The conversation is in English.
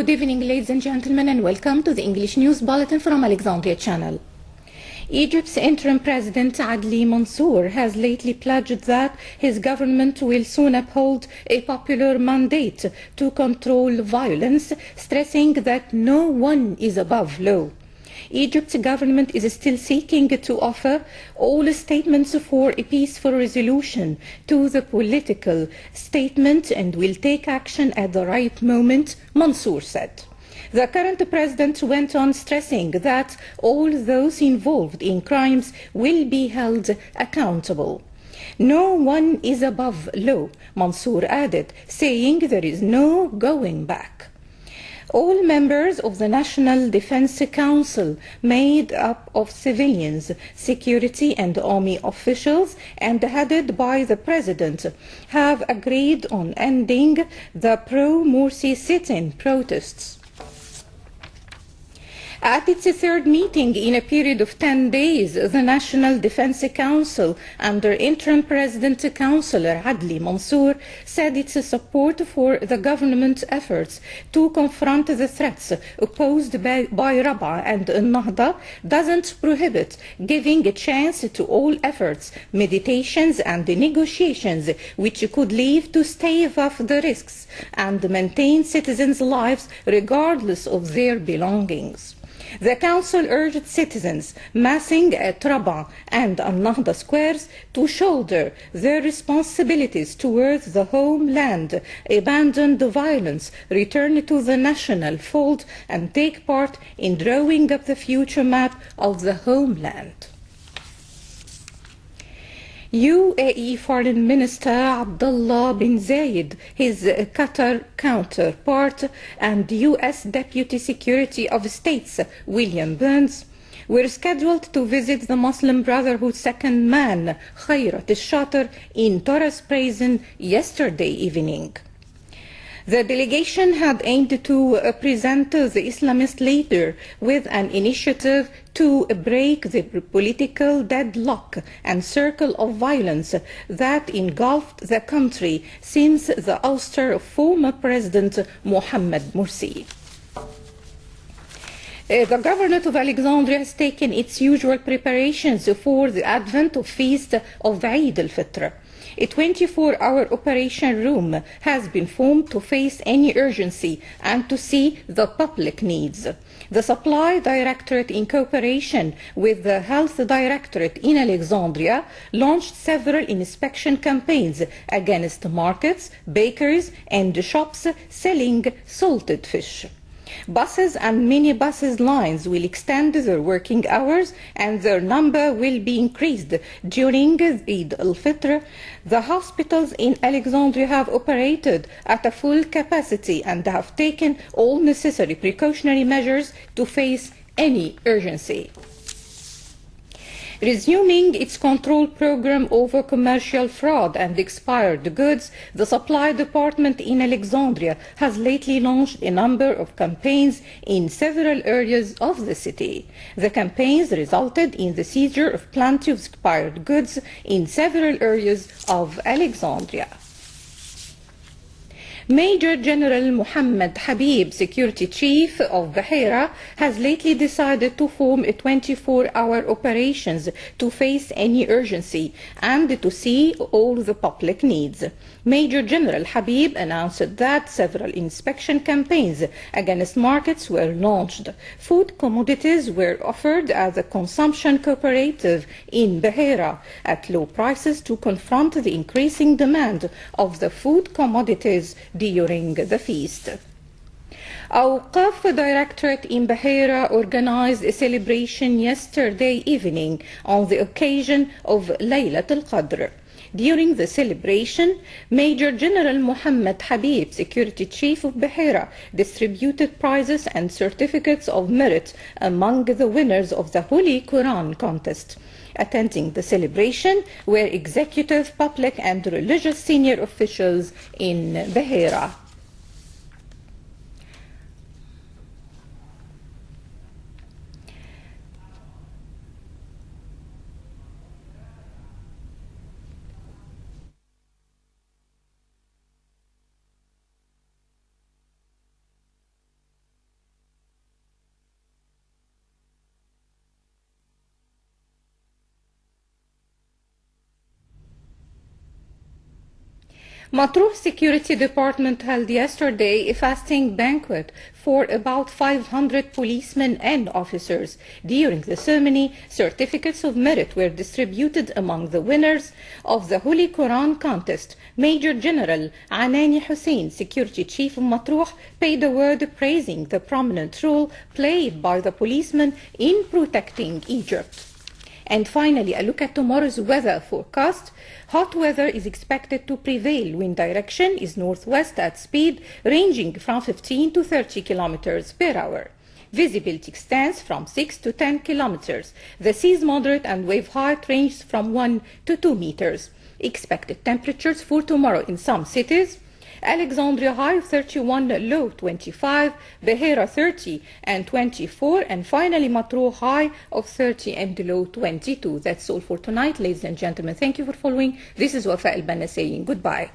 Good evening, ladies and gentlemen, and welcome to the English News Bulletin from Alexandria Channel. Egypt's interim president Adli Mansour has lately pledged that his government will soon uphold a popular mandate to control violence, stressing that no one is above law. Egypt's government is still seeking to offer all statements for a peaceful resolution to the political statement and will take action at the right moment, Mansour said. The current president went on stressing that all those involved in crimes will be held accountable. No one is above law, Mansour added, saying there is no going back. All members of the National Defense Council, made up of civilians, security and army officials, and headed by the president, have agreed on ending the pro-Morsi sit-in protests. At its third meeting in a period of 10 days, the National Defense Council, under interim President Councillor Adli Mansour, said its support for the government's efforts to confront the threats posed by Rabaa and Nahda doesn't prohibit giving a chance to all efforts, meditations and negotiations which could lead to stave off the risks and maintain citizens' lives regardless of their belongings. The Council urged citizens massing at Rabaa and Al-Nahda squares to shoulder their responsibilities towards the homeland, abandon the violence, return to the national fold, and take part in drawing up the future map of the homeland. UAE Foreign Minister Abdullah bin Zayed, his Qatar counterpart, and U.S. Deputy Secretary of State William Burns were scheduled to visit the Muslim Brotherhood's second man, Khairat al-Shater, in Torres Prison yesterday evening. The delegation had aimed to present the Islamist leader with an initiative to break the political deadlock and circle of violence that engulfed the country since the ouster of former President Mohammed Morsi. The government of Alexandria has taken its usual preparations for the advent of feast of Eid al-Fitr. A 24-hour operation room has been formed to face any urgency and to see the public needs. The Supply Directorate, in cooperation with the Health Directorate in Alexandria, launched several inspection campaigns against markets, bakeries, and shops selling salted fish. Buses and minibuses lines will extend their working hours and their number will be increased during Eid al-Fitr. The hospitals in Alexandria have operated at a full capacity and have taken all necessary precautionary measures to face any urgency. Resuming its control program over commercial fraud and expired goods, the Supply Department in Alexandria has lately launched a number of campaigns in several areas of the city. The campaigns resulted in the seizure of plenty of expired goods in several areas of Alexandria. Major General Mohammed Habib, Security Chief of Bahira, has lately decided to form a 24-hour operations to face any urgency and to see all the public needs. Major General Habib announced that several inspection campaigns against markets were launched. Food commodities were offered as a consumption cooperative in Bahira at low prices to confront the increasing demand of the food commodities during the feast. Awqaf Directorate in Bahira organized a celebration yesterday evening on the occasion of Laylat al-Qadr. During the celebration, Major General Mohammed Habib, Security Chief of Bahira, distributed prizes and certificates of merit among the winners of the Holy Quran contest. Attending the celebration were executive, public and religious senior officials in Bahira. Matruh Security Department held yesterday a fasting banquet for about 500 policemen and officers. During the ceremony, certificates of merit were distributed among the winners of the Holy Quran contest. Major General Anani Hussein, Security Chief of Matruh, paid a word praising the prominent role played by the policemen in protecting Egypt. And finally, a look at tomorrow's weather forecast. Hot weather is expected to prevail. Wind direction is northwest at speed ranging from 15 to 30 kilometers per hour. Visibility extends from 6 to 10 kilometers. The sea's moderate and wave height ranges from 1 to 2 meters. Expected temperatures for tomorrow in some cities: Alexandria high of 31, low 25, Beira 30 and 24, and finally Matruh high of 30 and low 22. That's all for tonight, ladies and gentlemen. Thank you for following. This is Wafاء, البنا saying goodbye.